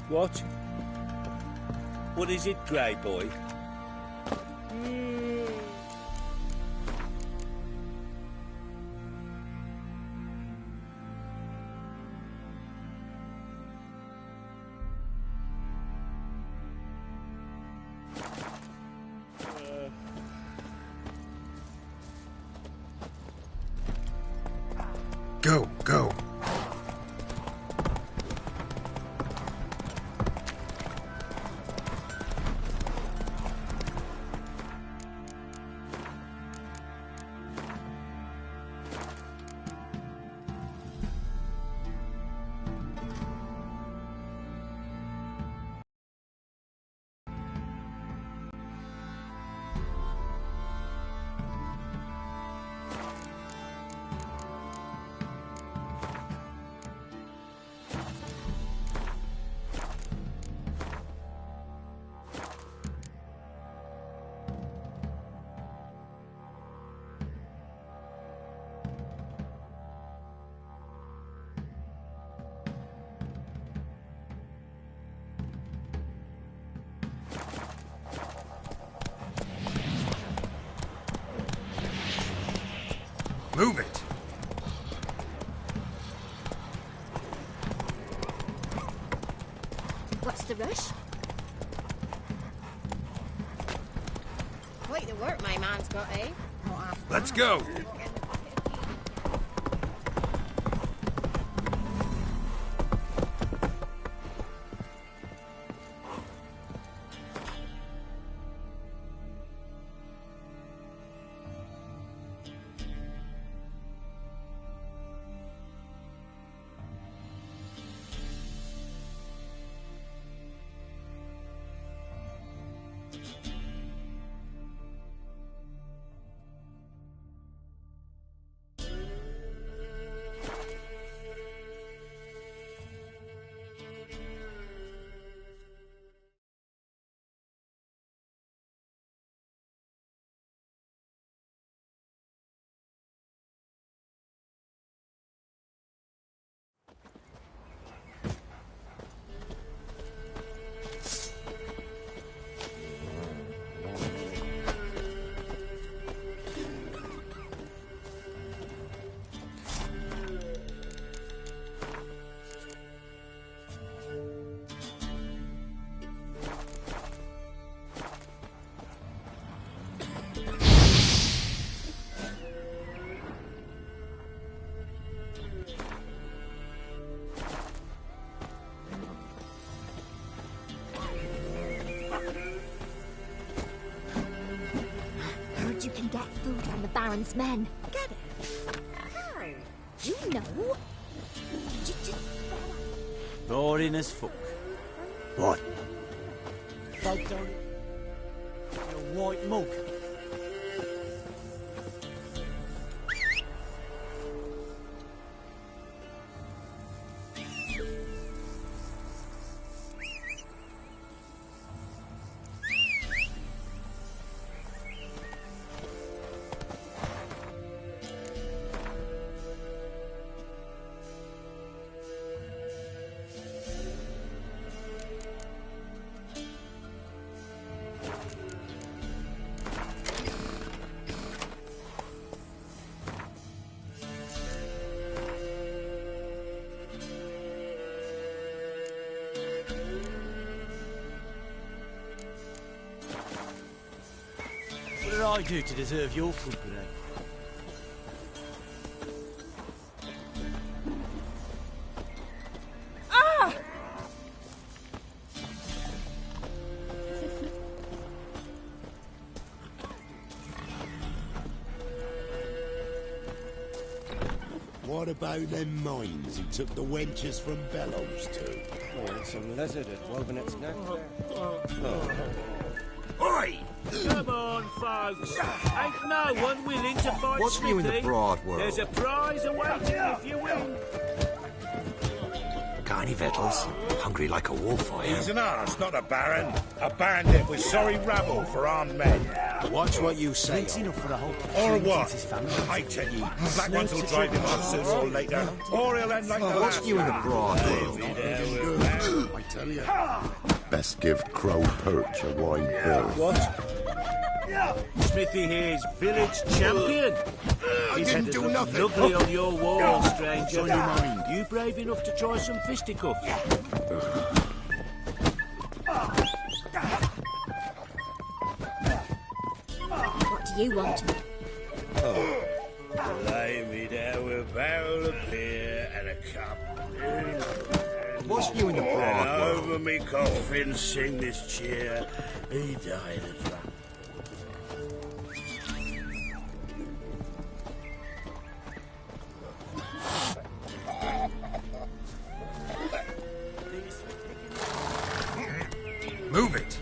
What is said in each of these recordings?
What? What is it, Grey Boy? Go, go. Move it! What's the rush? Quite the work my man's got, eh? Let's go! Heard you can get food from the Baron's men. Get it? How? You know? Just... Boring as fuck. What? Folk don't... A white mug. What did I do to deserve your company? What about them mines he took the wenches from Bellows to? Oh, some lizard had woven its neck there. Oi! Come on, folks. Ain't no one willing to fight What's new in the Smithy. broad world? There's a prize awaiting if you win. Can't any victuals? Hungry like a wolf, I am. He's an arse, not a baron. A bandit with sorry rabble for armed men. Watch what you say. Or what? I tell you, black ones will drive him off sooner or later, or he'll end like the last You in a guy. broad world. I tell you. Best give Crow Perch a wide berth. What? Smithy here's village champion. I didn't do nothing. Lovely on your wall, stranger. on your mind? You brave enough to try some fisticuffs? What do you want? Lay me down with a barrel of beer and a cup. What's you in the broad And world? over me coffin sing this cheer. He died of drunk. Move it.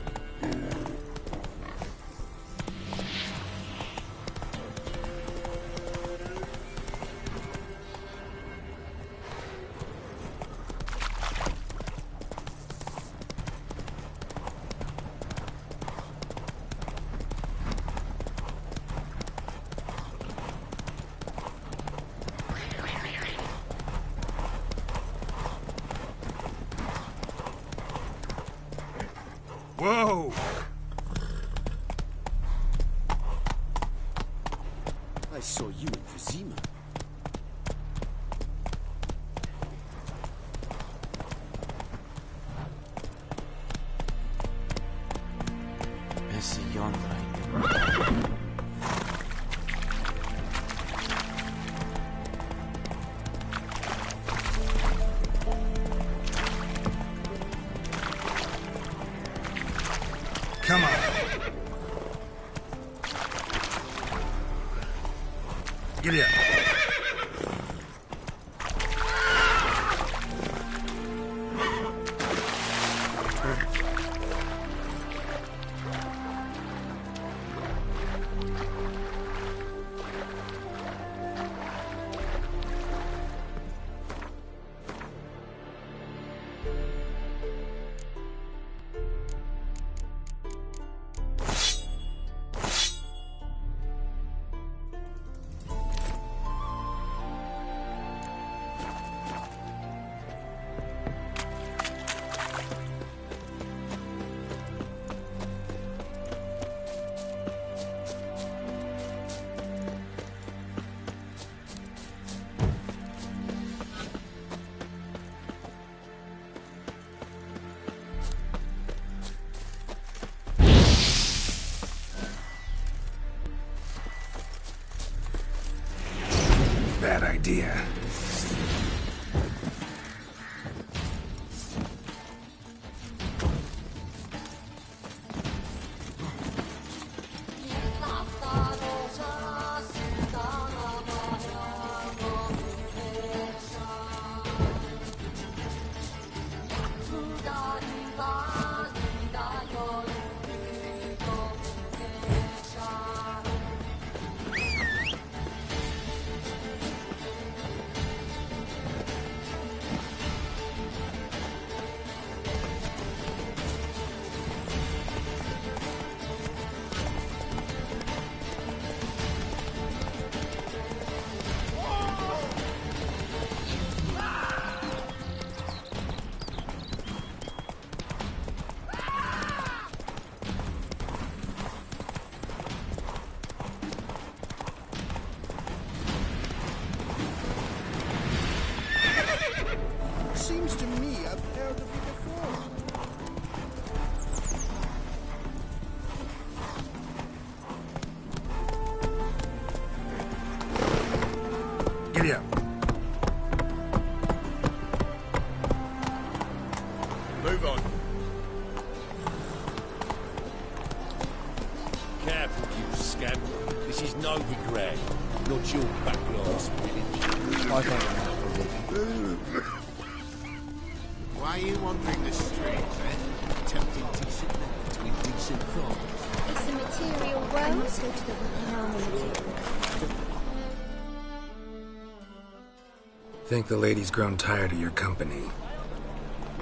Whoa! I saw you in Vizima. Esse yonder. Come on. Giddy up. Bad idea. Seems to me I've heard of you before. Giddy up. Move on. Careful, you scamp. This is no regret. Not your backlash village. I don't know. Why are you wandering the streets, eh? Tempting decent men between decent thoughts. It's the material world. I must go to the material. Think the lady's grown tired of your company.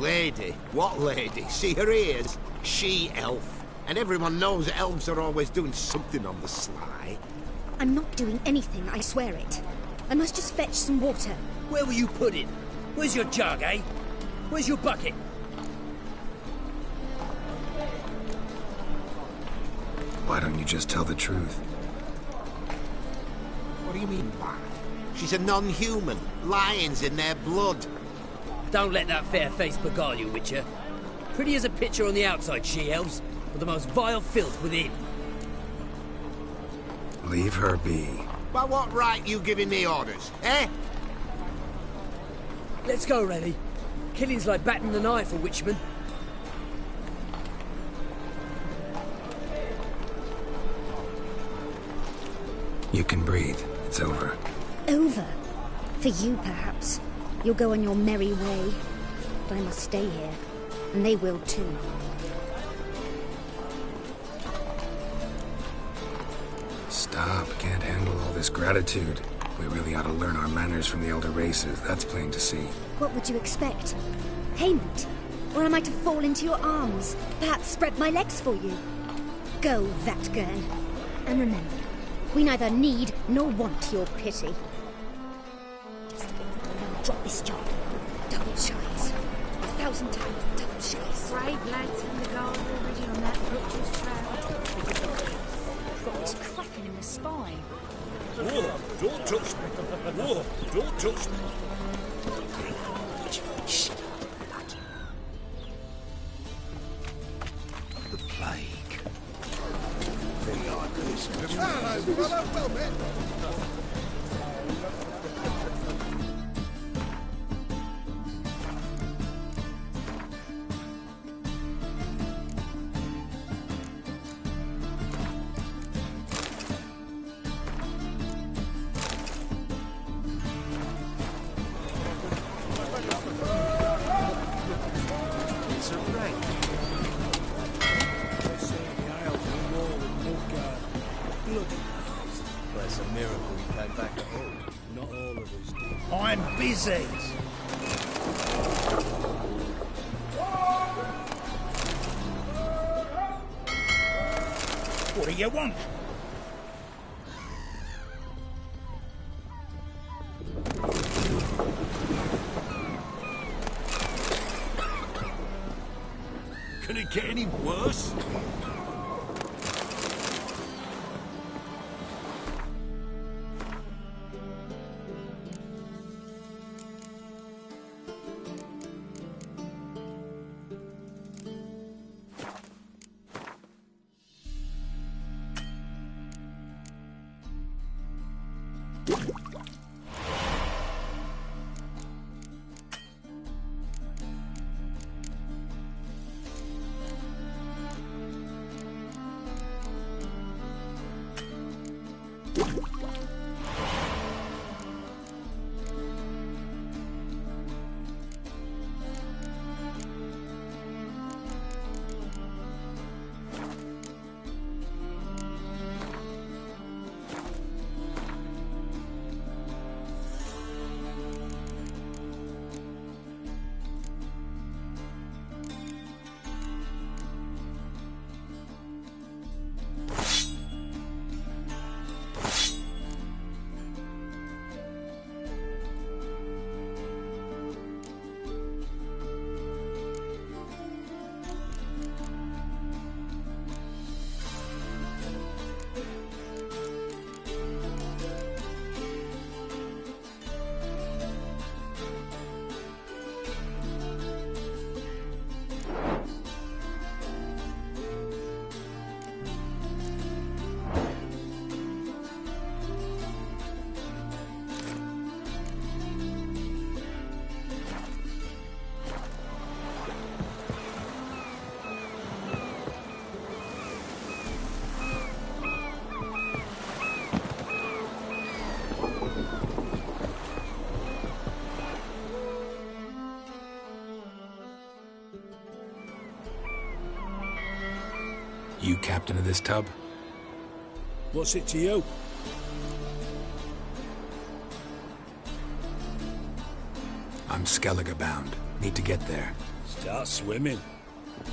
Lady? What lady? See her ears? She-elf. And everyone knows elves are always doing something on the sly. I'm not doing anything, I swear it. I must just fetch some water. Where will you put it? Where's your jug, eh? Where's your bucket? Why don't you just tell the truth? What do you mean, why? She's a non-human. Lions in their blood. Don't let that fair face beguile you, Witcher. Pretty as a picture on the outside, she-elves, but the most vile filth within. Leave her be. By what right you giving me orders, eh? Let's go, Rennie. Killing's like batting an eye for witchmen. You can breathe. It's over. Over? For you, perhaps. You'll go on your merry way. But I must stay here. And they will too. Stop. Can't handle all this gratitude. We really ought to learn our manners from the elder races. That's plain to see. What would you expect? Payment? Or am I to fall into your arms? Perhaps spread my legs for you? Go, Vatgern. And remember, we neither need nor want your pity. Drop this job. Double shies. 1,000 times double shies. Brave lads in the gold already on that butcher's trail. Got this cracking in the spine. Whoa, don't touch me. Whoa, don't touch me. The plague. Thing like this. Hello, fellow. Well met. I'm busy. What do you want? Can it get any worse? You captain of this tub? What's it to you? I'm Skellige bound. Need to get there. Start swimming.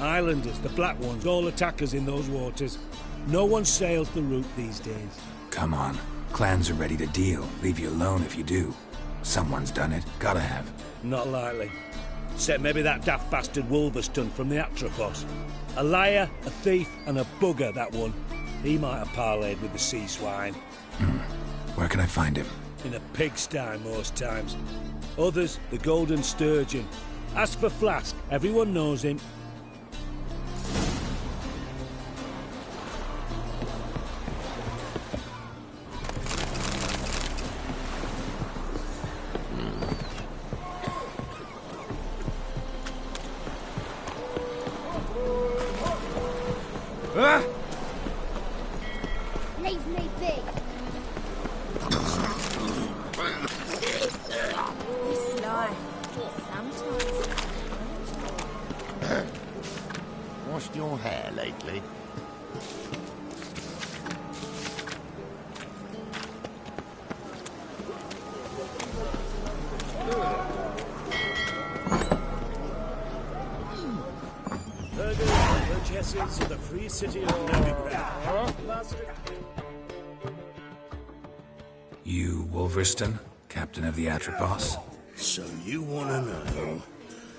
Islanders, the black ones, all attackers in those waters. No one sails the route these days. Come on. Clans are ready to deal. Leave you alone if you do. Someone's done it. Gotta have. Not likely. Except maybe that daft bastard Wolverston from the Atropos. A liar, a thief, and a bugger, that one. He might have parlayed with the sea swine. Where can I find him? In a pigsty most times. Others, the Golden Sturgeon. Ask for Flask. Everyone knows him. Leave me be. This life, sometimes. Washed your hair lately? Burgesses of the free city of Novigrad. You, Wolverston, captain of the Atropos? So you want to know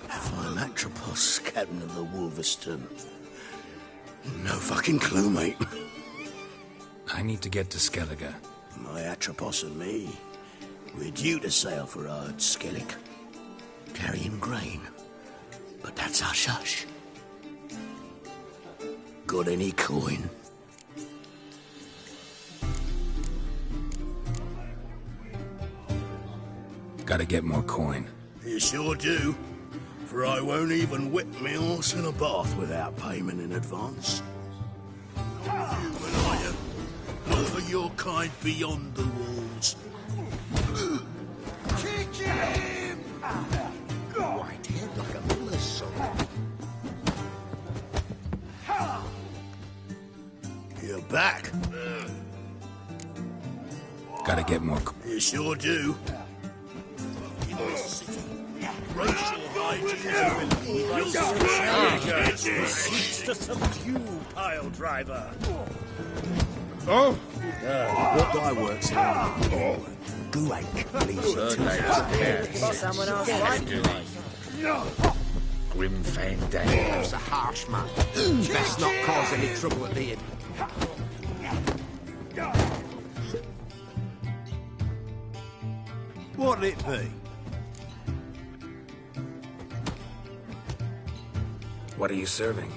if I'm Atropos, captain of the Wolverston? No fucking clue, mate. I need to get to Skellige. My Atropos and me, we're due to sail for Ard Skellig, carrying grain. But that's hush-hush. Got any coin? Gotta get more coin. You sure do. For I won't even whip me horse in a bath without payment in advance. You and I look for your kind beyond the walls. Kick him! White head like a miller's son. You're back. Gotta get more You sure do. Racial Seeks to subdue, pile driver. Oh? What guy works here? Guank leaves it. Someone else Grim Fandango. That's a harsh man. Best not cause any trouble at the inn. What'll it be? What are you serving?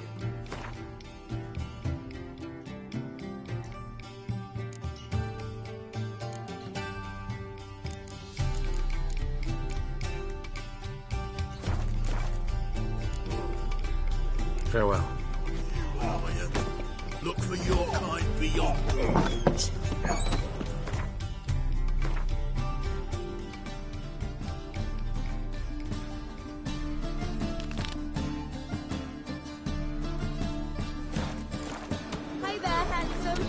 Farewell. Look for your kind beyond the walls. Hey there, handsome.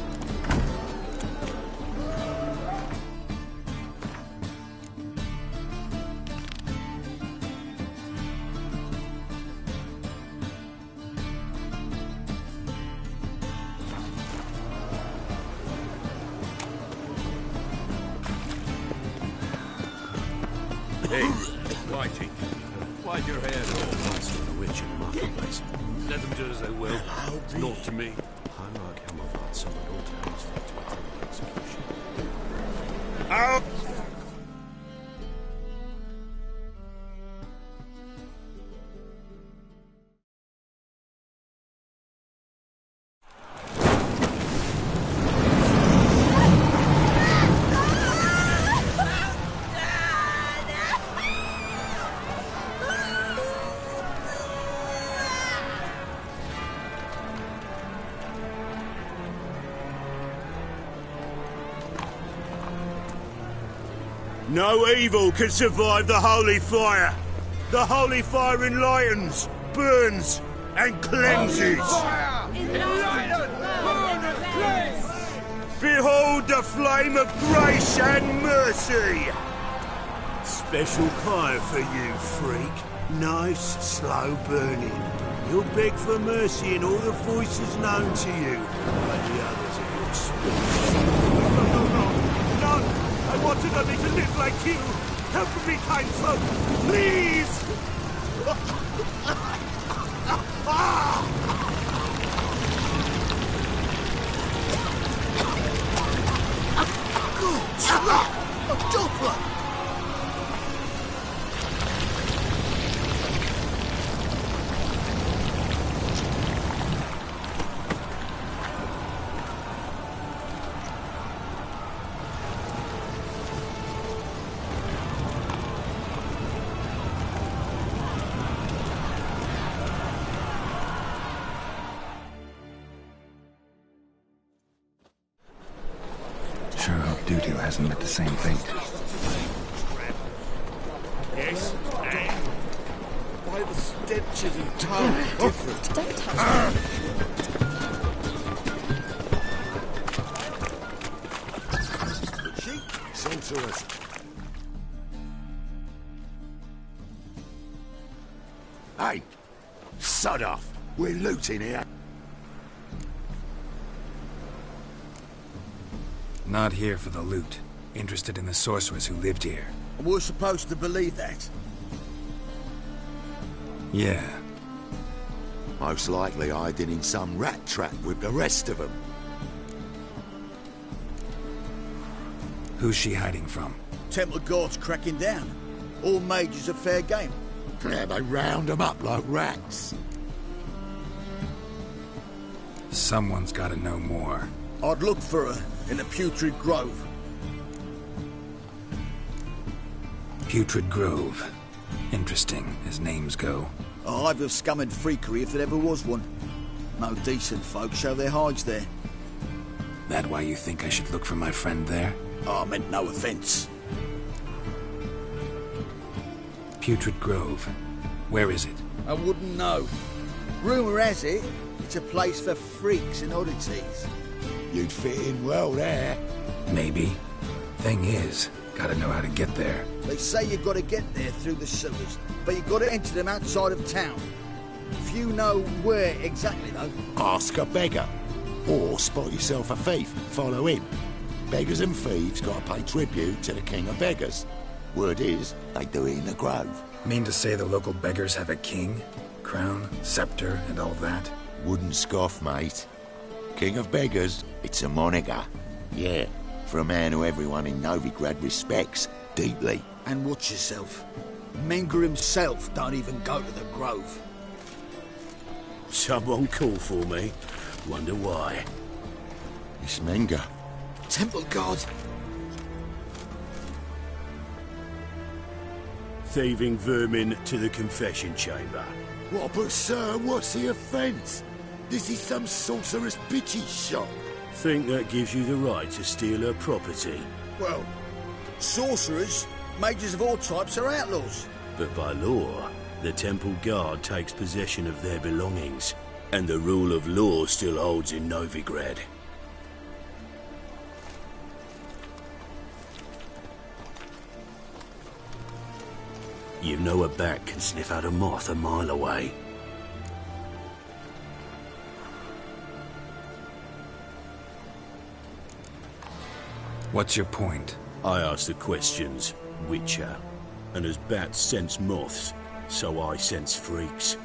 Hey, Whitey. Why'd your hair all monster of a witch in the marketplace? Let them do as they will. Not to me. Heinrich Helmerwald summoned all townsfolk to attend the execution. Out! No evil can survive the holy fire. The holy fire enlightens, burns, and cleanses. Behold the flame of grace and mercy. Special kind for you, freak. Nice, slow burning. You'll beg for mercy in all the voices known to you, like the others of your species. No! I wanted only to live like you! Help me, kind folk! Please! Good slap! A doppler! Sure hope Dudu hasn't met the same fate. Yes, and Why the stenches and tone different? Don't touch me. She sorceress. Hey, sod off. We're looting here. Not here for the loot. Interested in the sorceress who lived here. We're supposed to believe that. Yeah. Most likely hiding in some rat trap with the rest of them. Who's she hiding from? Temple Guard's cracking down. All mages are fair game. Yeah, they round them up like rats. Someone's gotta know more. I'd look for her in the Putrid Grove. Putrid Grove. Interesting, as names go. A hive of scum and freakery if there ever was one. No decent folk show their hides there. That why you think I should look for my friend there? Oh, I meant no offence. Putrid Grove. Where is it? I wouldn't know. Rumour has it, it's a place for freaks and oddities. You'd fit in well there. Maybe. Thing is, gotta know how to get there. They say you gotta get there through the sewers, but you gotta enter them outside of town. Few know where exactly, though. Ask a beggar. Or spot yourself a thief, follow him. Beggars and thieves gotta pay tribute to the king of beggars. Word is, they do it in the grove. Mean to say the local beggars have a king? Crown, scepter, and all that? Wouldn't scoff, mate. King of beggars, it's a moniker. Yeah, for a man who everyone in Novigrad respects deeply. And watch yourself. Menger himself don't even go to the Grove. someone call for me. Wonder why. It's Menger. Temple Guard. Thieving vermin to the confession chamber. What, but sir, what's the offence? This is some sorcerer's bitchy shop. Think that gives you the right to steal her property. Well, sorcerers, mages of all types are outlaws. But by law, the Temple Guard takes possession of their belongings, and the rule of law still holds in Novigrad. You know a bat can sniff out a moth a mile away. What's your point? I ask the questions, Witcher. And as bats sense moths, so I sense freaks.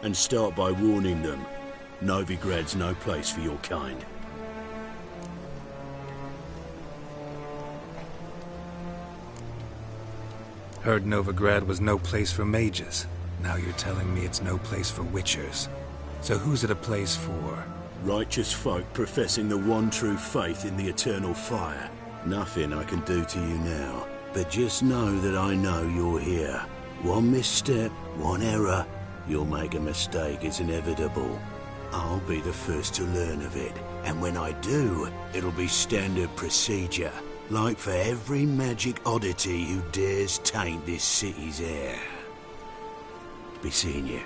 And start by warning them, Novigrad's no place for your kind. Heard Novigrad was no place for mages. Now you're telling me it's no place for witchers. So who's it a place for? Righteous folk professing the one true faith in the eternal fire. Nothing I can do to you now, but just know that I know you're here. One misstep, one error, you'll make a mistake, it's inevitable. I'll be the first to learn of it, and when I do, it'll be standard procedure. Like for every magic oddity who dares taint this city's air. Be seeing you.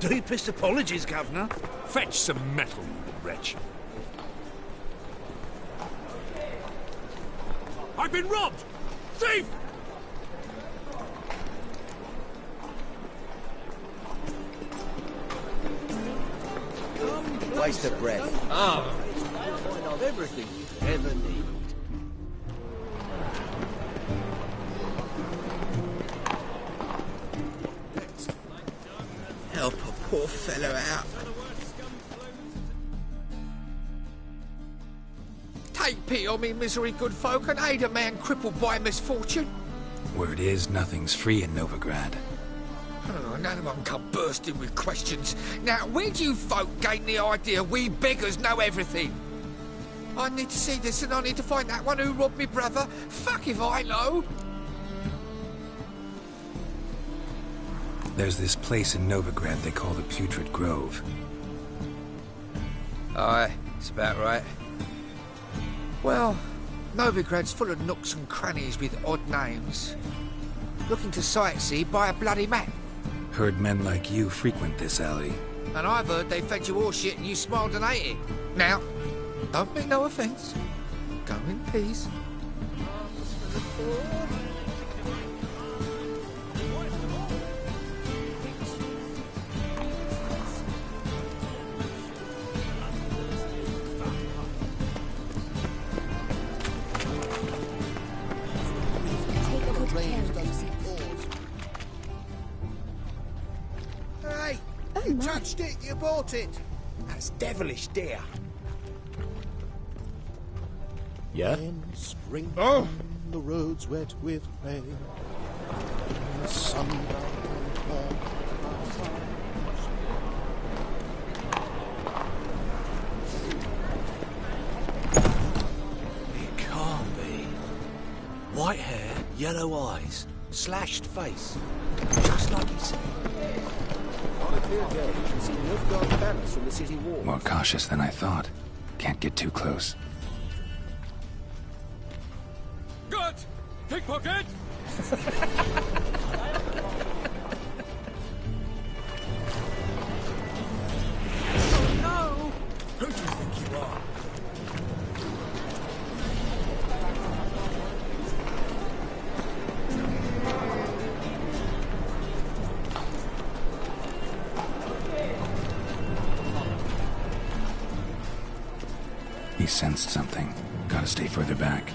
Deepest apologies, Governor. Fetch some metal, you wretch. I've been robbed! Thief! Waste of breath. Ah, You'll find out everything you ever need. Help a poor fellow out. Take pity on me, misery, good folk, and aid a man crippled by misfortune. Word is, nothing's free in Novigrad. Oh, none of them come bursting with questions. Now, where do you folk gain the idea we beggars know everything? I need to see this, and I need to find that one who robbed me brother. Fuck if I know. There's this place in Novigrad they call the Putrid Grove. Aye, it's about right. Well, Novigrad's full of nooks and crannies with odd names. Looking to sightsee, buy a bloody map. Heard men like you frequent this alley. And I've heard they fed you all shit and you smiled and ate it. Now, don't mean no offence. Go in peace. Hey, you touched it, you bought it. That's devilish dear. Yeah? In spring, Oh! the roads wet with rain. The sun It can't be. White hair, yellow eyes, slashed face. Just like he said. on a clear day, you can see Nilfgaard banners from the city wall. More cautious than I thought. Can't get too close. Good! Pickpocket! Oh no! Who do you think you are? He sensed something. Gotta stay further back.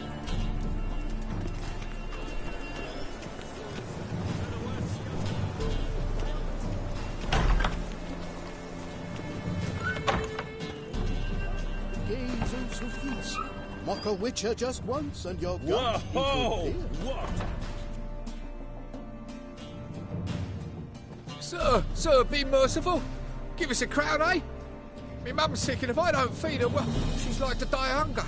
Gaze into feats. Mock a witcher just once and you're gone. Whoa! What? Sir, be merciful. Give us a crown, eh? Me mum's sick, and if I don't feed her, well, she's like to die of hunger.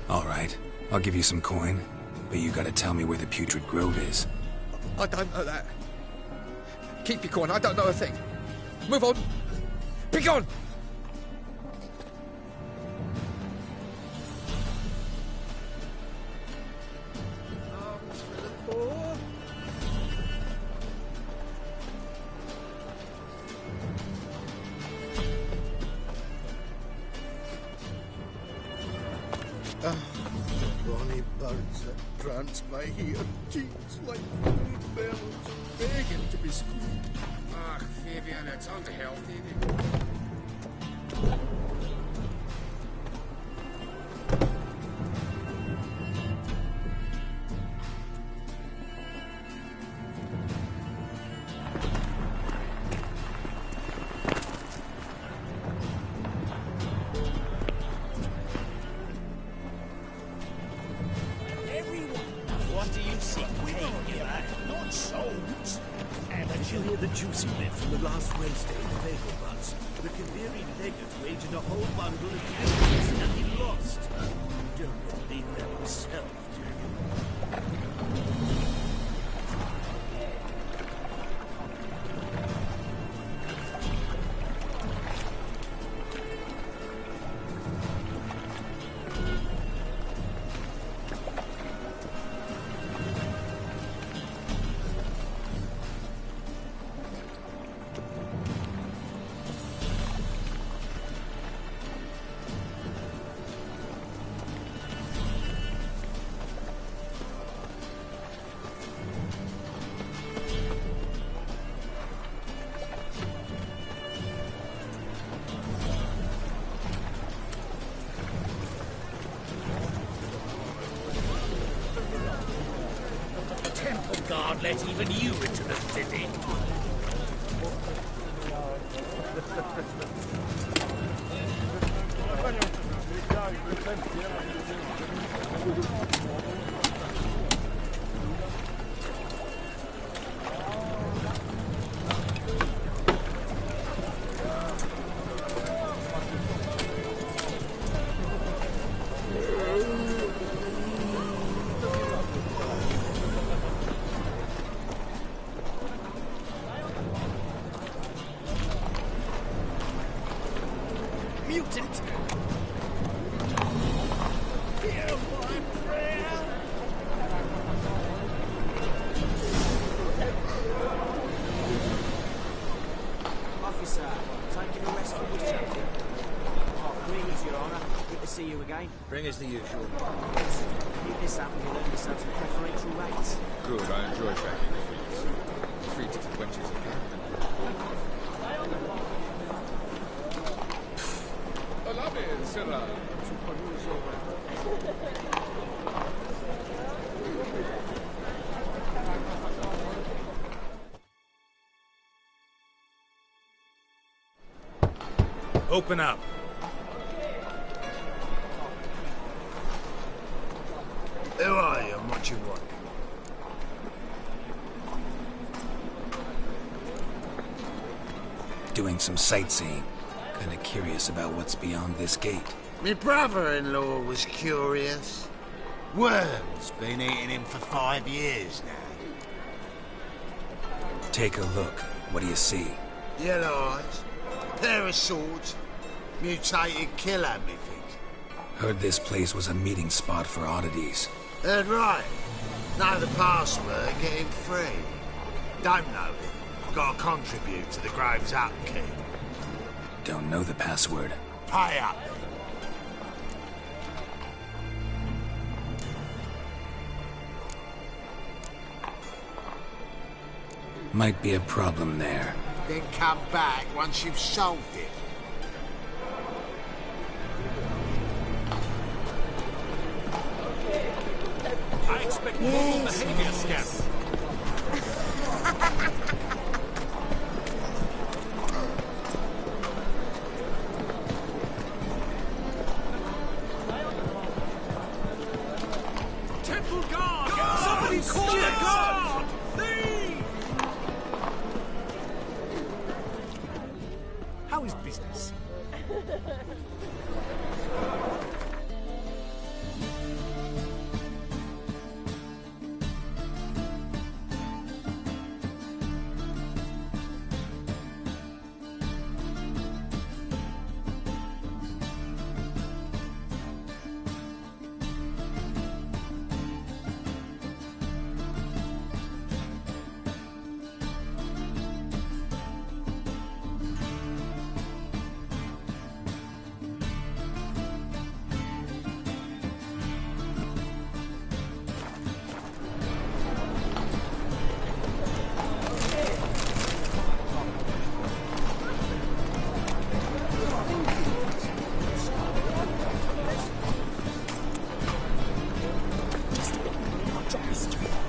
All right, I'll give you some coin, but you gotta tell me where the Putrid Grove is. I don't know that. Keep your coin, I don't know a thing. Move on. Be gone! Bonny birds that prance by here, cheeks like food bells, begging to be squeezed. Ah, Fabian, it's unhealthy. What do you seek? Not souls. Did you hear the juicy bit from the last race day in Vegelbutz? The Kaviri legate waged a whole bundle of games and he lost. You don't believe that yourself, do you? guard let even you into the city. Mutant! Hear my prayer! Officer, taking a rest from your champion. Oh, greetings, Your Honour. Good to see you again. Bring us the usual. Keep this up and you'll earn yourself some preferential rates. Good, I enjoy tracking the fields. Treated to wenches again. Olave, Sirrah. Open up. Who are you and what you want? Doing some sightseeing. Kinda curious about what's beyond this gate. My brother-in-law was curious. Worms been eating him for 5 years now. Take a look. What do you see? Yellow eyes, pair of swords, mutated killer, methinks. Heard this place was a meeting spot for oddities. Heard right. Know the password, get him free. Don't know it. Gotta contribute to the Grove's upkeep. Don't know the password. Pay up. Might be a problem there. Then come back once you've solved it. I expect normal behavior, Scamp. Temple guard! Somebody call the guard! Leave! How is business?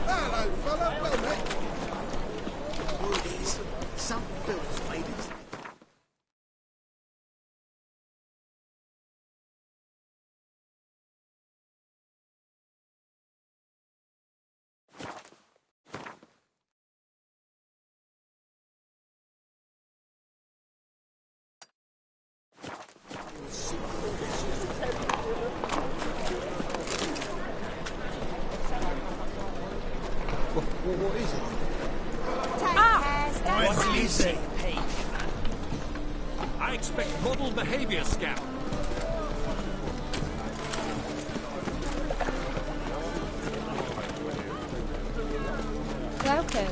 Hello, fella. Well met. Goodies. Some filth ladies. What is it? What is it? I expect model behavior, Scamp. Welcome.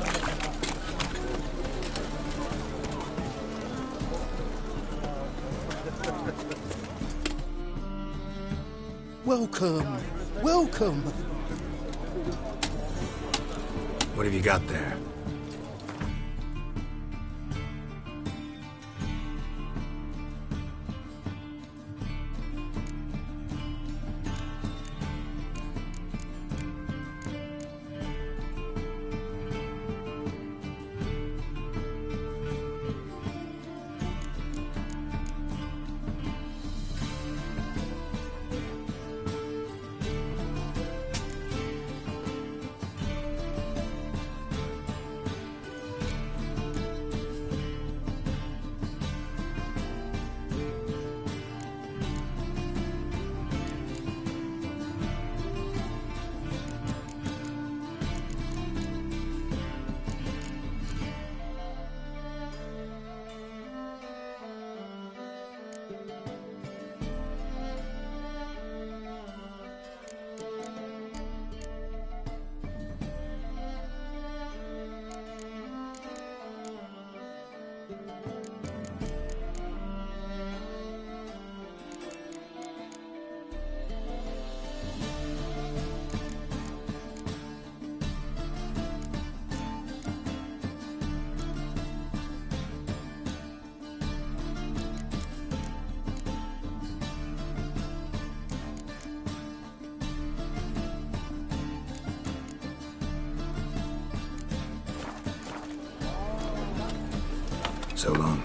Welcome. Welcome. What have you got there? So long.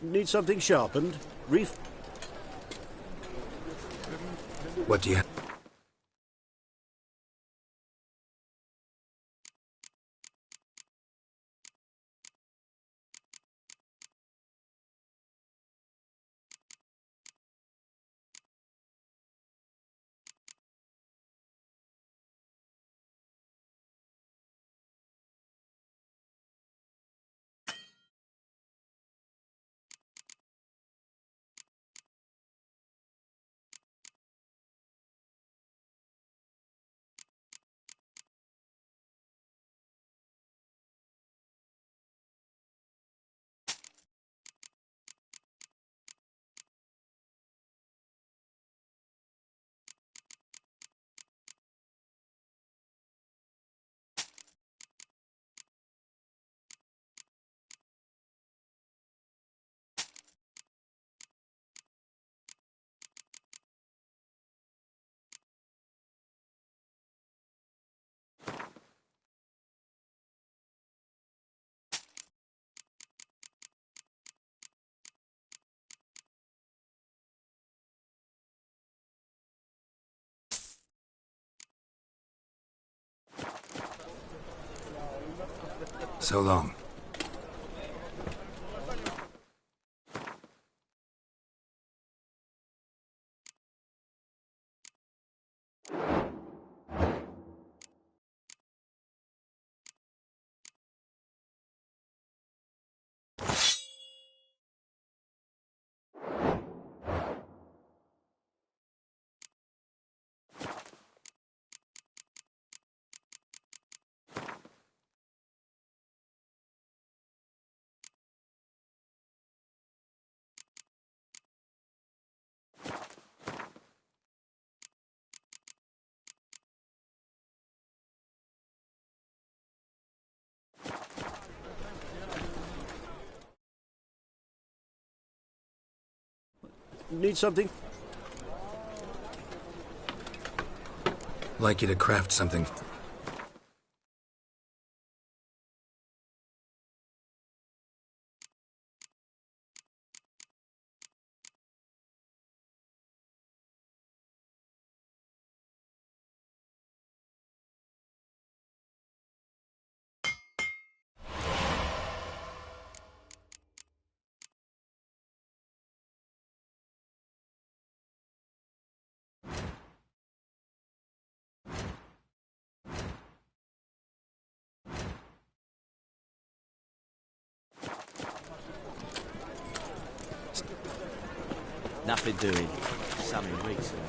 Need something sharpened? Reef? What do you have? So long. Need something? Like you to craft something. Nothing doing. Some in weeks ago.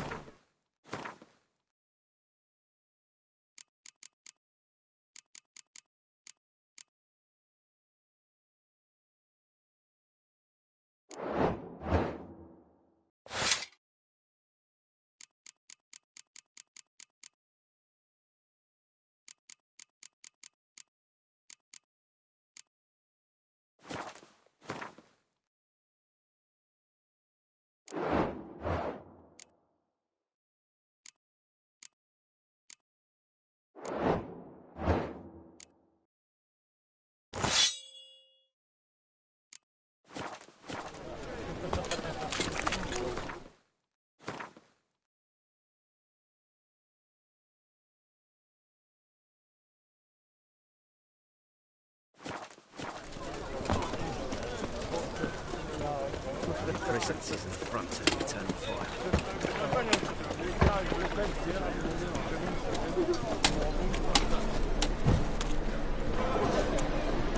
Presence is in front of the eternal fire.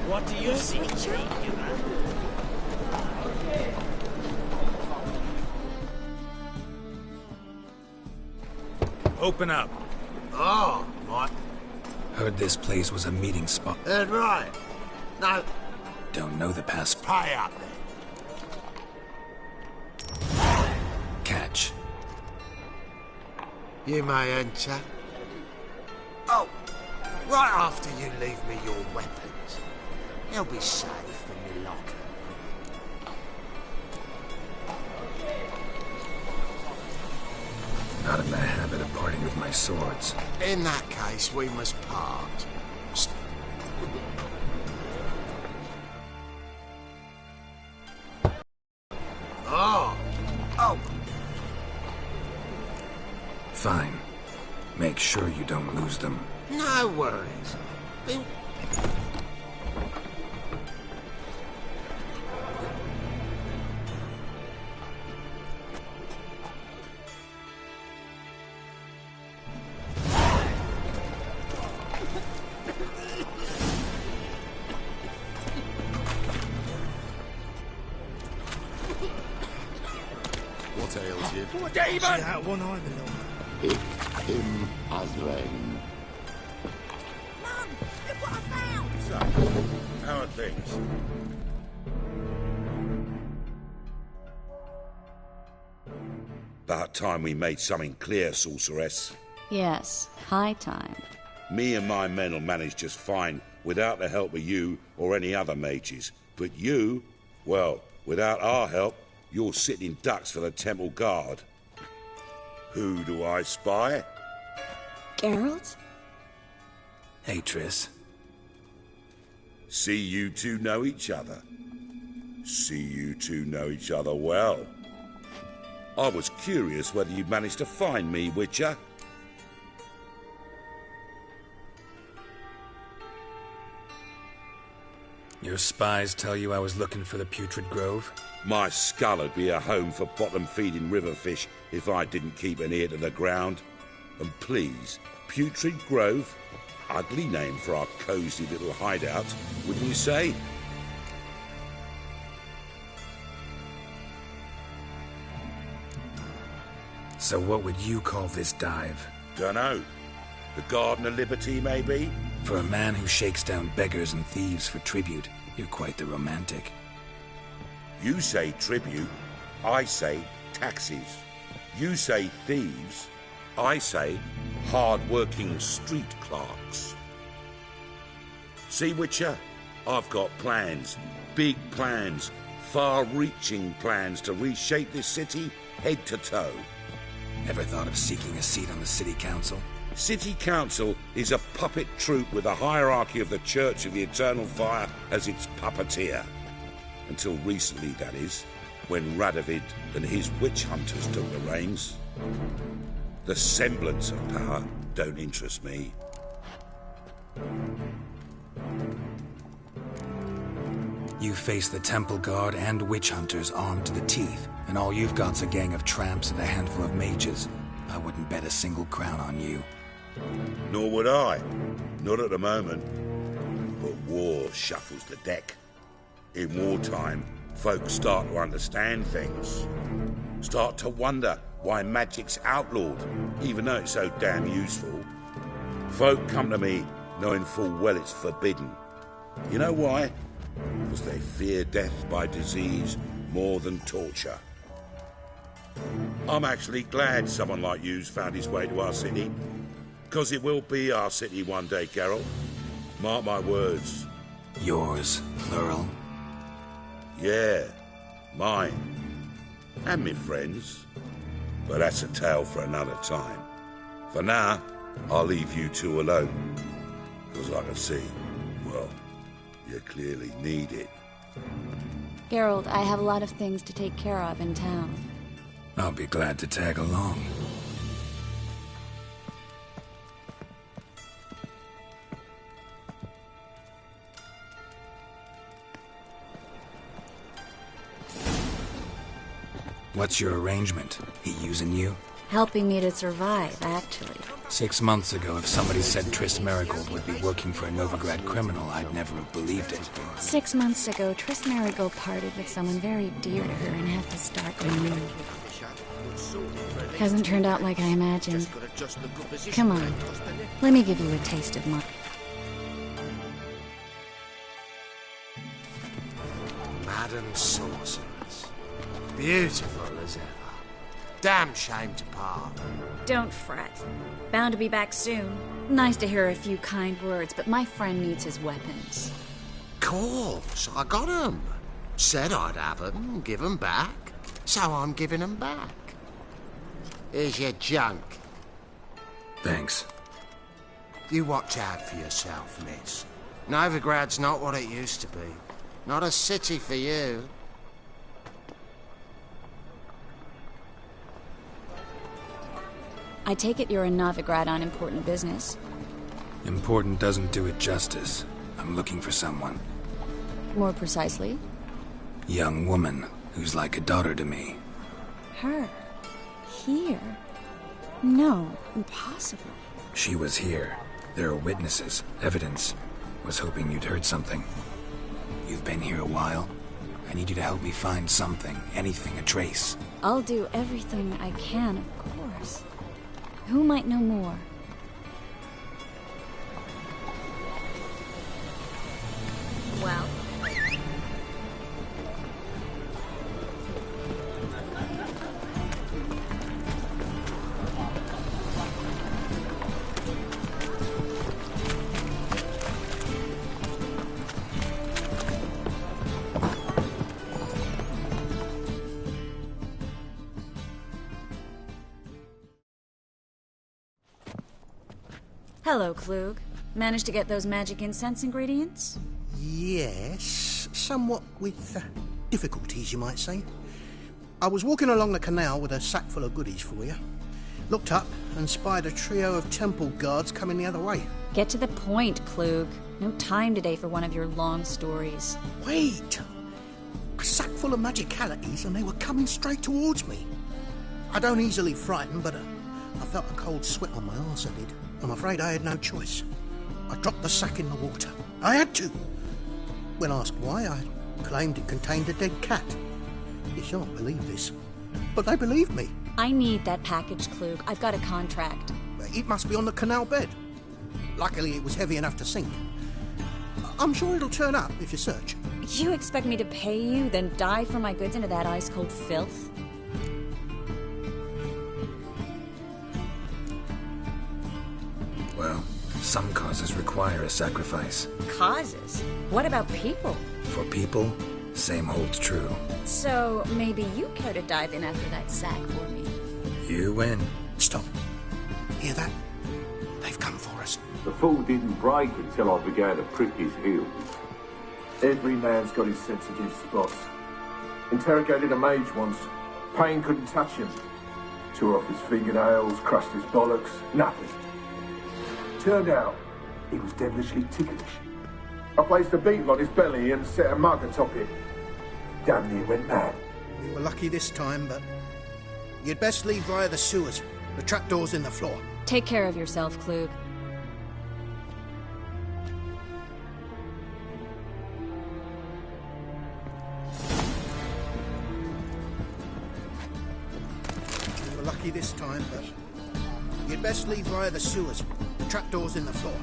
What do you see? Open up. Oh, right. Heard this place was a meeting spot. Right. No. Don't know the past. Pay up then. Catch. You may enter. Oh, right after you leave me your weapons. He'll be safe in the locker. Not in the habit of parting with my swords. In that case, we must part. Oh! Fine. Make sure you don't lose them. No worries. What ails you? See that one eye below. Him Azrain. Mum, look what I found! So, how are things? About time we made something clear, sorceress. Yes, high time. Me and my men will manage just fine without the help of you or any other mages. But you, well, without our help, you're sitting ducks for the Temple Guard. Who do I spy? Geralt? Hey, Triss. See you two know each other. See you two know each other well. I was curious whether you'd managed to find me, Witcher. Your spies tell you I was looking for the Putrid Grove? My skull would be a home for bottom-feeding river fish if I didn't keep an ear to the ground. And please, Putrid Grove? Ugly name for our cosy little hideout, wouldn't you say? So what would you call this dive? Dunno. The Garden of Liberty, maybe? For a man who shakes down beggars and thieves for tribute, you're quite the romantic. You say tribute, I say taxes. You say thieves, I say hard-working street clerks. See, Witcher, I've got plans, big plans, far-reaching plans to reshape this city head to toe. Ever thought of seeking a seat on the city council? City Council is a puppet troupe with a hierarchy of the Church of the Eternal Fire as its puppeteer. Until recently, that is, when Radovid and his witch hunters took the reins. The semblance of power don't interest me. You face the Temple Guard and witch hunters armed to the teeth, and all you've got's a gang of tramps and a handful of mages. I wouldn't bet a single crown on you. Nor would I. Not at the moment. But war shuffles the deck. In wartime, folks start to understand things. Start to wonder why magic's outlawed, even though it's so damn useful. Folk come to me knowing full well it's forbidden. You know why? Because they fear death by disease more than torture. I'm actually glad someone like you's found his way to our city. Because it will be our city one day, Geralt. Mark my words. Yours, plural. Yeah, mine. And me friends. But that's a tale for another time. For now, I'll leave you two alone. Because I can see, well, you clearly need it. Geralt, I have a lot of things to take care of in town. I'll be glad to tag along. What's your arrangement? He using you? Helping me to survive, actually. 6 months ago, if somebody said Triss Merigold would be working for a Novigrad criminal, I'd never have believed it. 6 months ago, Triss Merigold parted with someone very dear to her and had to start anew. Hasn't turned out like I imagined. Come on, let me give you a taste of mine. Madam Sorceress. Beautiful as ever. Damn shame to part. Don't fret. Bound to be back soon. Nice to hear a few kind words, but my friend needs his weapons. course, I got 'em. Said I'd have 'em, give 'em back. So I'm giving 'em back. Here's your junk. Thanks. You watch out for yourself, miss. Novigrad's not what it used to be. Not a city for you. I take it you're in Novigrad on important business. Important doesn't do it justice. I'm looking for someone. More precisely? Young woman who's like a daughter to me. Her? Here? No, impossible. She was here. There are witnesses, evidence. Was hoping you'd heard something. You've been here a while. I need you to help me find something, anything, a trace. I'll do everything I can, of course. Who might know more? Well? Hello, Klug. Managed to get those magic incense ingredients? Yes, somewhat with difficulties, you might say. I was walking along the canal with a sack full of goodies for you. Looked up and spied a trio of temple guards coming the other way. Get to the point, Klug. No time today for one of your long stories. Wait! A sack full of magicalities and they were coming straight towards me. I don't easily frighten, but I felt a cold sweat on my arse, I did. I'm afraid I had no choice. I dropped the sack in the water. I had to. When asked why, I claimed it contained a dead cat. You shan't believe this, but they believed me. I need that package, Klug. I've got a contract. It must be on the canal bed. Luckily, it was heavy enough to sink. I'm sure it'll turn up if you search. You expect me to pay you, then dive for my goods into that ice-cold filth? Well, some causes require a sacrifice. Causes? What about people? For people, same holds true. So, maybe you care to dive in after that sack for me? You win. Stop. Hear that? They've come for us. The fall didn't break until I began to prick his heels. Every man's got his sensitive spots. Interrogated a mage once. Pain couldn't touch him. Tore off his fingernails, crushed his bollocks, nothing. Turned out, he was devilishly ticklish. I placed a beetle on his belly and set a mug atop it. Damn near went mad. We were lucky this time, but you'd best leave via the sewers. The trapdoor's in the floor. Take care of yourself, Klug. We were lucky this time, but you'd best leave via the sewers. The trapdoor's in the floor.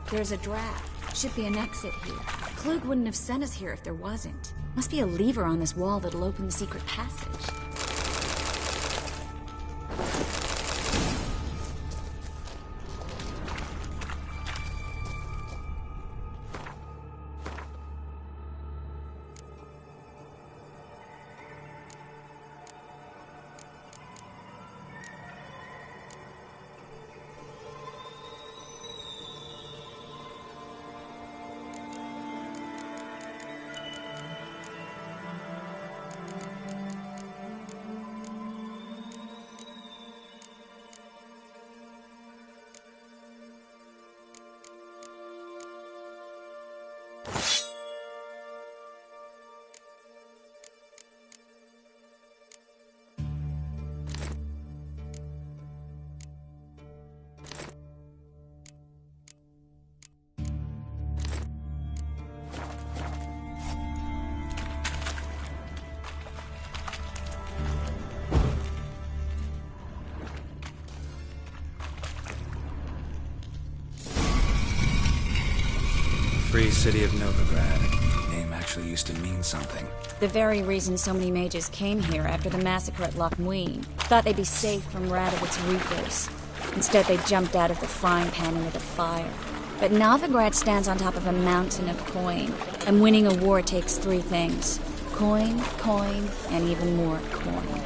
There's a draft. Should be an exit here. Klug wouldn't have sent us here if there wasn't. Must be a lever on this wall that'll open the secret passage. Free City of Novigrad. Name actually used to mean something. The very reason so many mages came here after the massacre at Loch Muin. Thought they'd be safe from Radovic's reapers. Instead, they jumped out of the frying pan into the fire. But Novigrad stands on top of a mountain of coin, and winning a war takes three things. Coin, coin, and even more coin.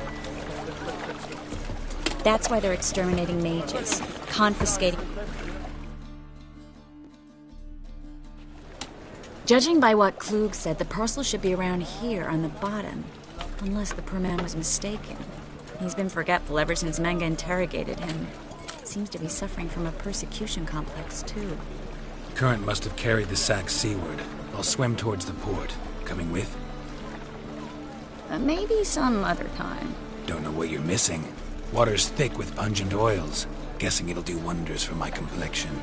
That's why they're exterminating mages, confiscating... Judging by what Klug said, the parcel should be around here on the bottom. Unless the poor man was mistaken. He's been forgetful ever since Menge interrogated him. Seems to be suffering from a persecution complex, too. Current must have carried the sack seaward. I'll swim towards the port. Coming with? Maybe some other time. Don't know what you're missing. Water's thick with pungent oils. Guessing it'll do wonders for my complexion.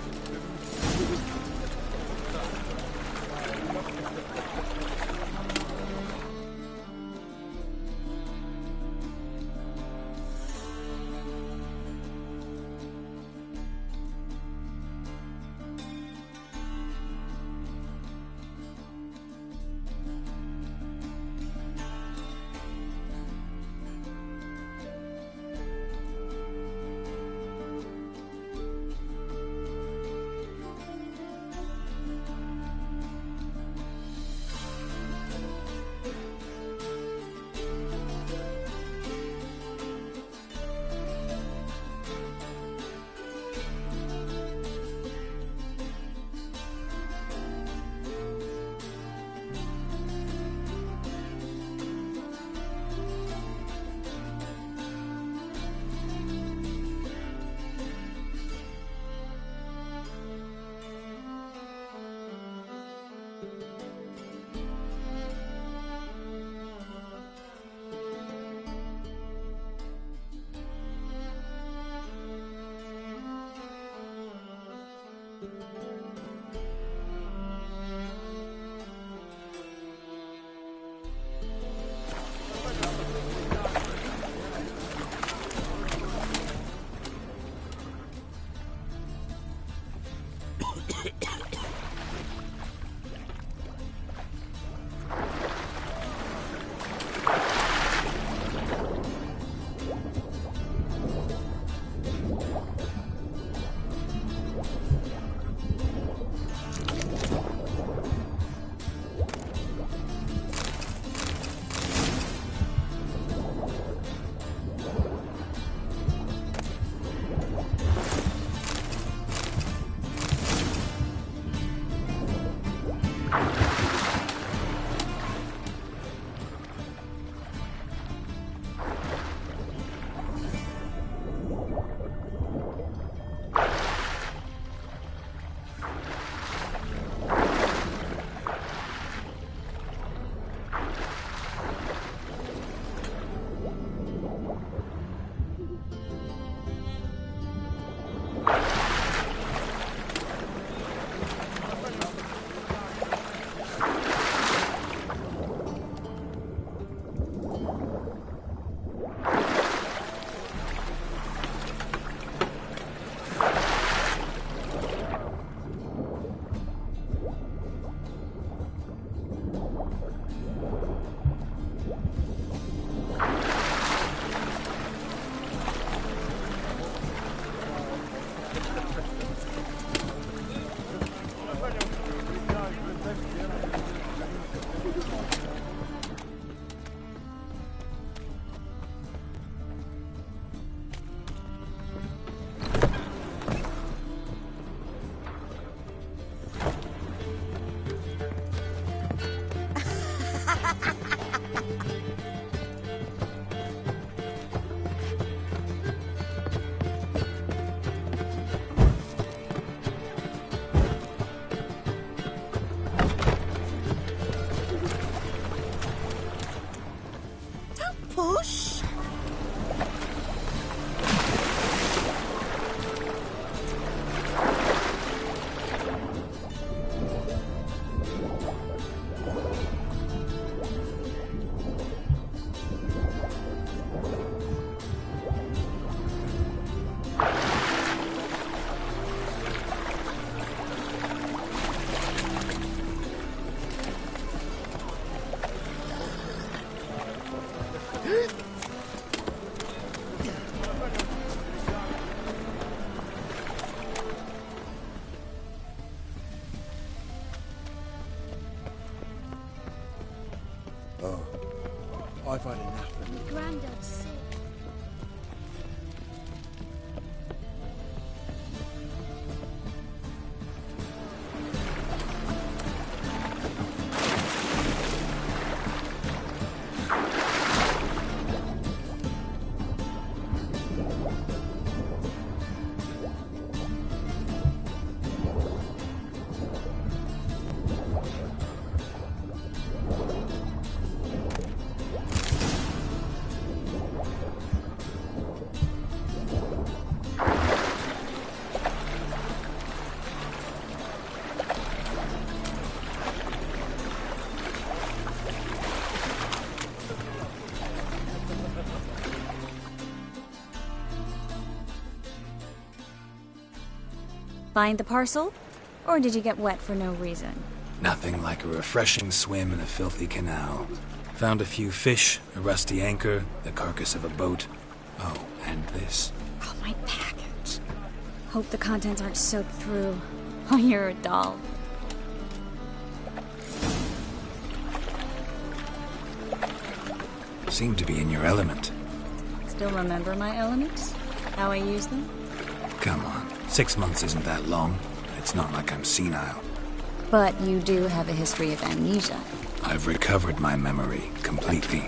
I've had enough of it. Grandad's sick. Find the parcel? Or did you get wet for no reason? Nothing like a refreshing swim in a filthy canal. Found a few fish, a rusty anchor, the carcass of a boat. Oh, and this. Oh, my package. Hope the contents aren't soaked through. Oh, you're a doll. Seem to be in your element. Still remember my elements? How I use them? Come on, 6 months isn't that long. It's not like I'm senile. But you do have a history of amnesia. I've recovered my memory completely.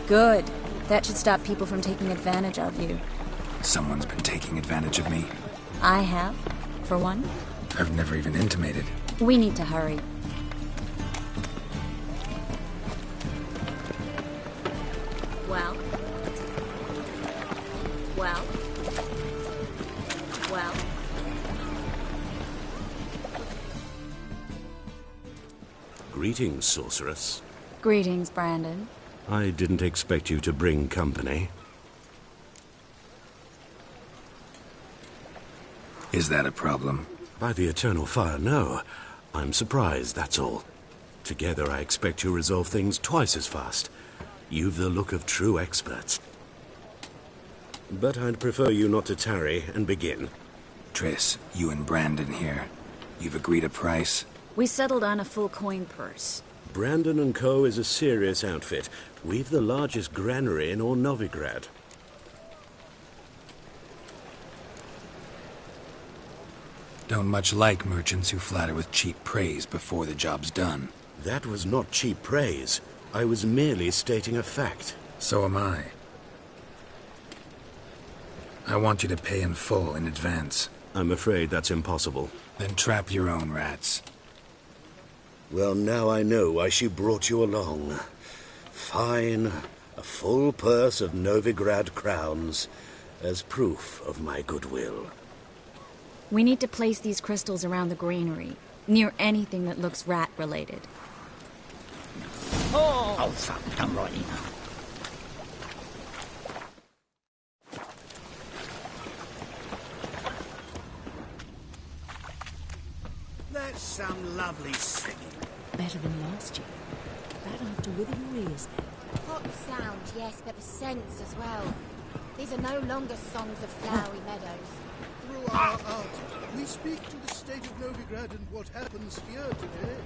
Good. That should stop people from taking advantage of you. Someone's been taking advantage of me. I have, for one. I've never even intimated. We need to hurry. Well? Well? Well? Greetings, sorceress. Greetings, Brandon. I didn't expect you to bring company. Is that a problem? By the eternal fire, no. I'm surprised, that's all. Together, I expect you resolve things twice as fast. You've the look of true experts. But I'd prefer you not to tarry and begin. Triss, you and Brandon here. You've agreed a price? We settled on a full coin purse. Brandon & Co. is a serious outfit. We've the largest granary in all Novigrad. Don't much like merchants who flatter with cheap praise before the job's done. That was not cheap praise. I was merely stating a fact. So am I. I want you to pay in full in advance. I'm afraid that's impossible. Then trap your own rats. Well, now I know why she brought you along. Fine. A full purse of Novigrad crowns as proof of my goodwill. We need to place these crystals around the granary, near anything that looks rat-related. Oh, fuck, come right in. That's some lovely singing. Better than last year. Bad enough to wither your ears then. Hot sound, yes, but the scents as well. These are no longer songs of flowery meadows. Through our art, we speak to the state of Novigrad and what happens here today.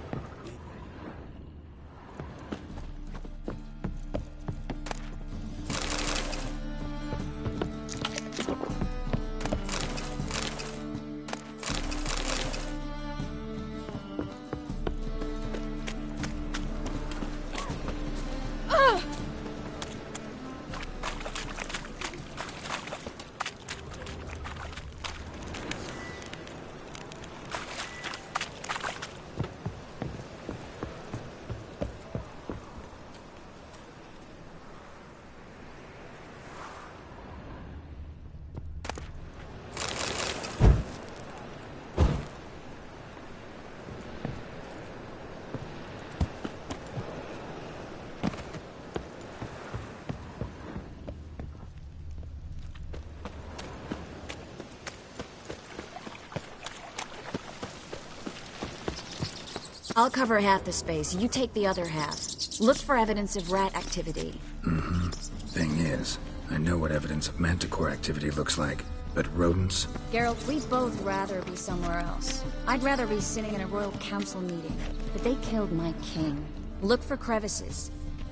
I'll cover half the space, you take the other half. Look for evidence of rat activity. Mm-hmm. Thing is, I know what evidence of manticore activity looks like, but rodents? Geralt, we'd both rather be somewhere else. I'd rather be sitting in a royal council meeting, but they killed my king. Look for crevices.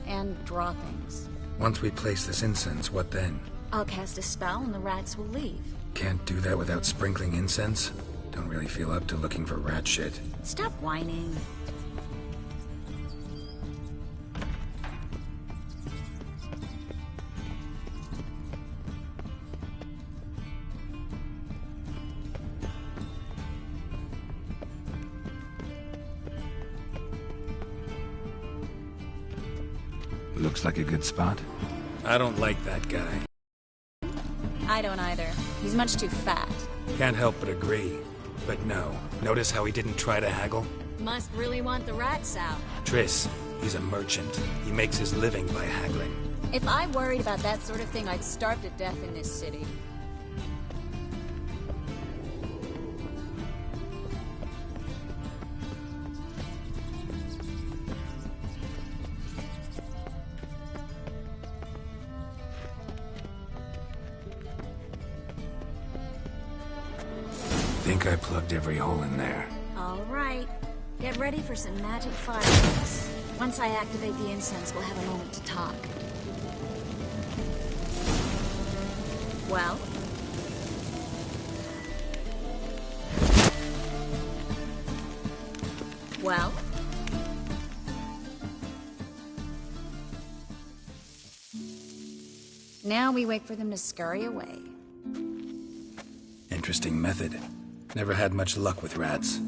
and draw things. Once we place this incense, what then? I'll cast a spell and the rats will leave. Can't do that without sprinkling incense? Don't really feel up to looking for rat shit. Stop whining. Looks like a good spot. I don't like that guy. I don't either. He's much too fat. Can't help but agree. But no. Notice how he didn't try to haggle? Must really want the rats out. Triss, he's a merchant. He makes his living by haggling. If I worried about that sort of thing, I'd starve to death in this city. Think I plugged every hole in there. All right. Get ready for some magic fireworks. Once I activate the incense, we'll have a moment to talk. Well? Well? Now we wait for them to scurry away. Interesting method. Never had much luck with rats.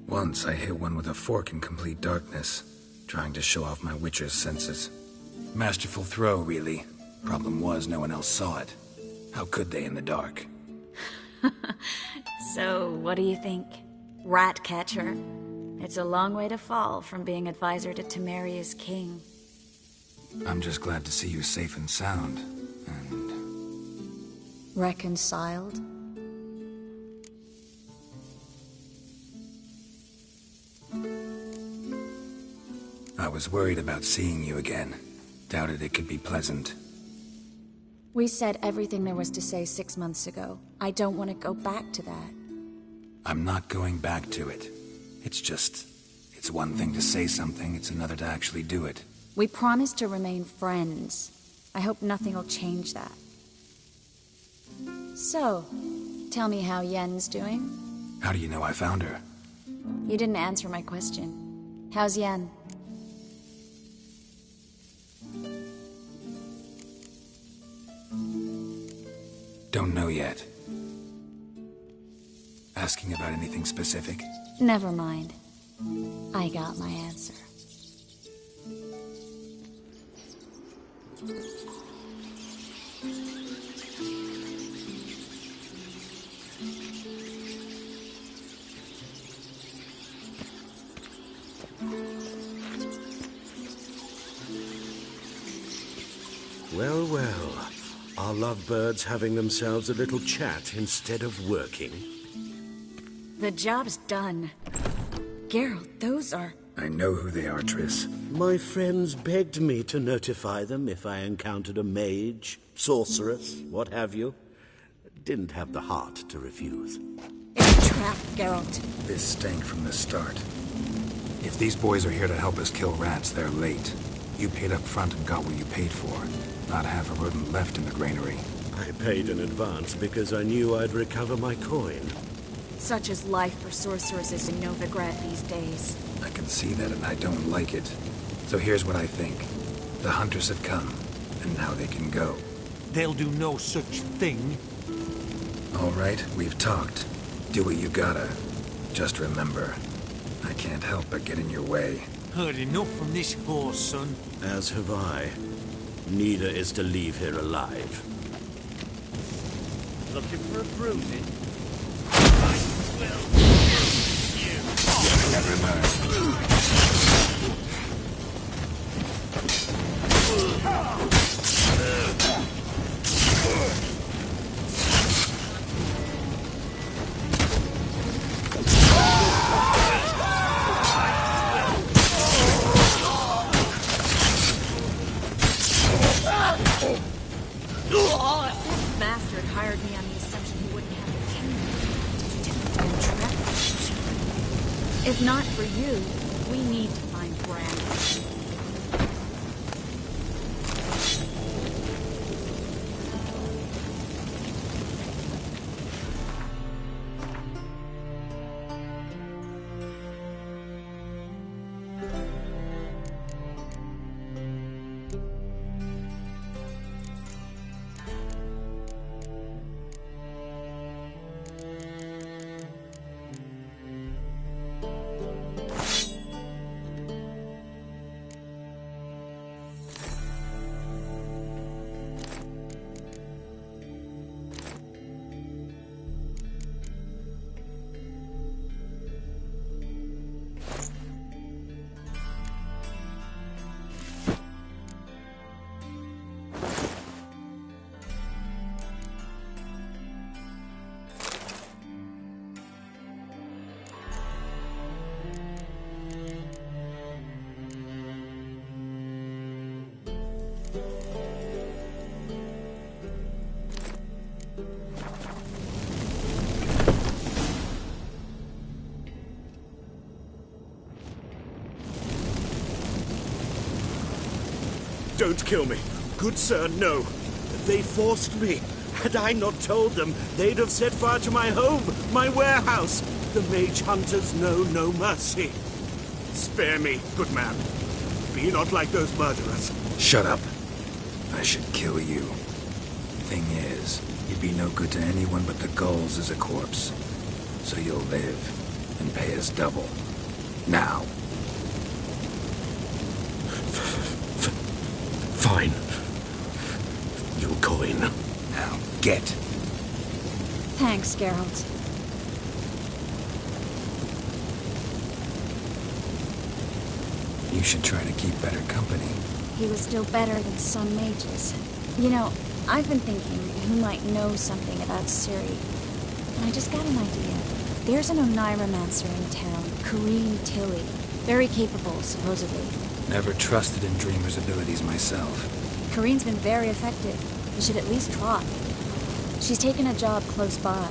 Once I hit one with a fork in complete darkness, trying to show off my witcher's senses. Masterful throw, really. Problem was, no one else saw it. How could they in the dark? So, what do you think? Rat catcher? It's a long way to fall from being advisor to Temeria's king. I'm just glad to see you safe and sound, and... Reconciled? I was worried about seeing you again. Doubted it could be pleasant. We said everything there was to say 6 months ago. I don't want to go back to that. I'm not going back to it. It's one thing to say something, it's another to actually do it. We promised to remain friends. I hope nothing will change that. So, tell me how Yen's doing? How do you know I found her? You didn't answer my question. How's Yen? Don't know yet. Asking about anything specific? Never mind. I got my answer. Well, well. Are lovebirds having themselves a little chat instead of working? The job's done. Geralt, those are... I know who they are, Triss. My friends begged me to notify them if I encountered a mage, sorceress, what have you. Didn't have the heart to refuse. It's a trap, Geralt. This stank from the start. If these boys are here to help us kill rats, they're late. You paid up front and got what you paid for. Not half a rodent left in the granary. I paid in advance because I knew I'd recover my coin. Such is life for sorceresses in Novigrad these days. I can see that and I don't like it. So here's what I think. The hunters have come, and now they can go. They'll do no such thing. All right, we've talked. Do what you gotta. Just remember, I can't help but get in your way. Heard enough from this horse, son. As have I. Neither is to leave here alive. Looking for a bruising? Never mind. This bastard hired me on the assumption he wouldn't have the kingdom. If not for you, we need to find Brand. Don't kill me. Good sir, no. They forced me. Had I not told them, they'd have set fire to my home, my warehouse. The mage hunters know no mercy. Spare me, good man. Be not like those murderers. Shut up. I should kill you. Thing is, you'd be no good to anyone but the gulls as a corpse. So you'll live and pay us double. Now. Fine. Your coin. Now, get. Thanks, Geralt. You should try to keep better company. He was still better than some mages. You know, I've been thinking who might know something about Ciri. And I just got an idea. There's an Oneiromancer in town, Corrine Tilly. Very capable, supposedly. Never trusted in Dreamer's abilities myself. Corrine's been very effective. You should at least try. She's taken a job close by.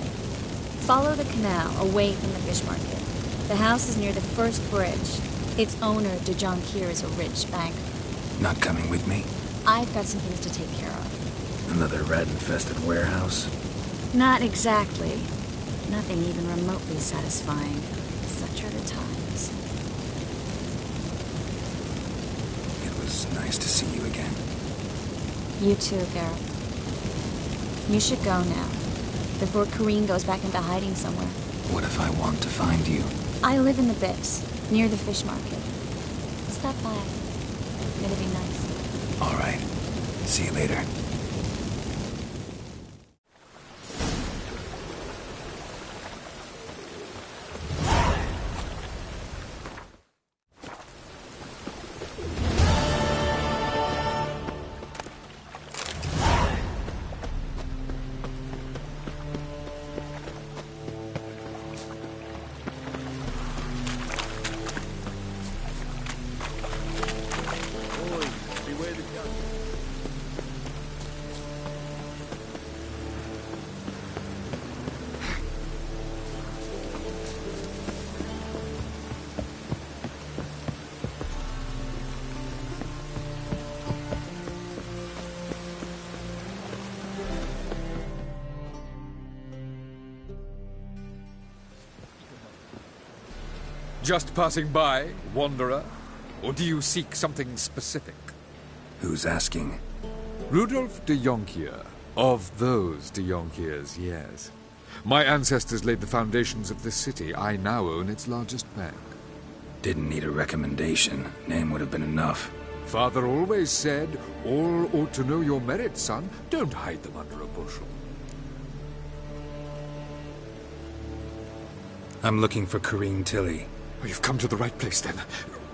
Follow the canal away from the fish market. The house is near the first bridge. Its owner, de Jonquière, is a rich banker. Not coming with me? I've got some things to take care of. Another rat-infested warehouse? Not exactly. Nothing even remotely satisfying. Such are the times. It was nice to see you again. You too, Geralt. You should go now, before Corrine goes back into hiding somewhere. What if I want to find you? I live in the Bix, near the fish market. Stop by. It'll be nice. All right. See you later. Just passing by, wanderer? Or do you seek something specific? Who's asking? Rudolf de Jonquière. Of those de Jonquières, yes. My ancestors laid the foundations of this city. I now own its largest bank. Didn't need a recommendation. Name would have been enough. Father always said, all ought to know your merits, son. Don't hide them under a bushel. I'm looking for Corrine Tilly. Oh, you've come to the right place, then.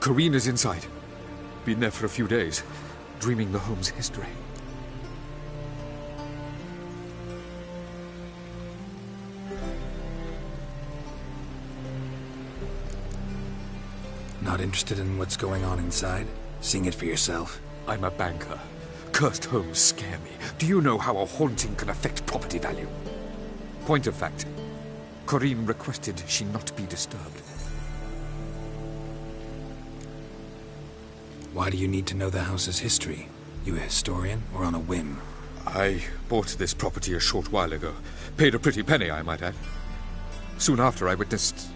Corrine is inside. Been there for a few days, dreaming the home's history. Not interested in what's going on inside? Seeing it for yourself? I'm a banker. Cursed homes scare me. Do you know how a haunting can affect property value? Point of fact, Corrine requested she not be disturbed. Why do you need to know the house's history? You a historian, or on a whim? I bought this property a short while ago. Paid a pretty penny, I might add. Soon after, I witnessed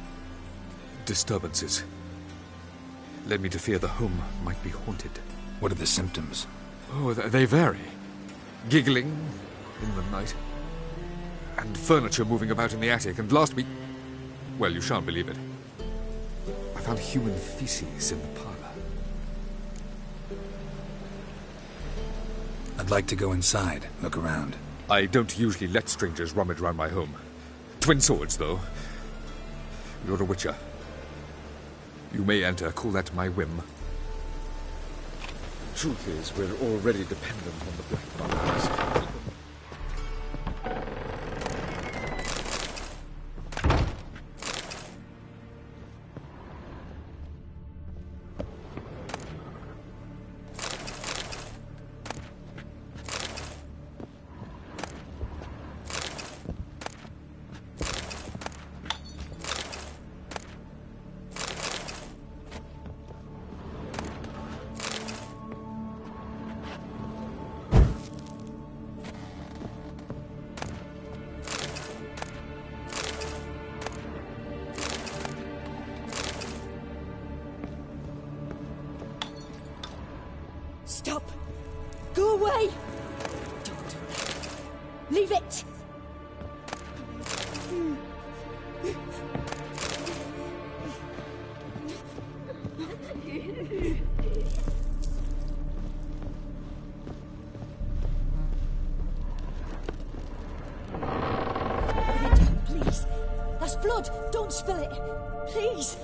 disturbances. Led me to fear the home might be haunted. What are the symptoms? Oh, they vary. Giggling in the night. And furniture moving about in the attic. And last week... well, you shan't believe it. I found human feces in the parlor. I'd like to go inside, look around. I don't usually let strangers rummage around my home. Twin swords, though. You're a witcher. You may enter, call that my whim. Truth is, we're already dependent on the Black Bundles. away! Don't do that. Leave it! Please. That's blood. Don't spill it. Please.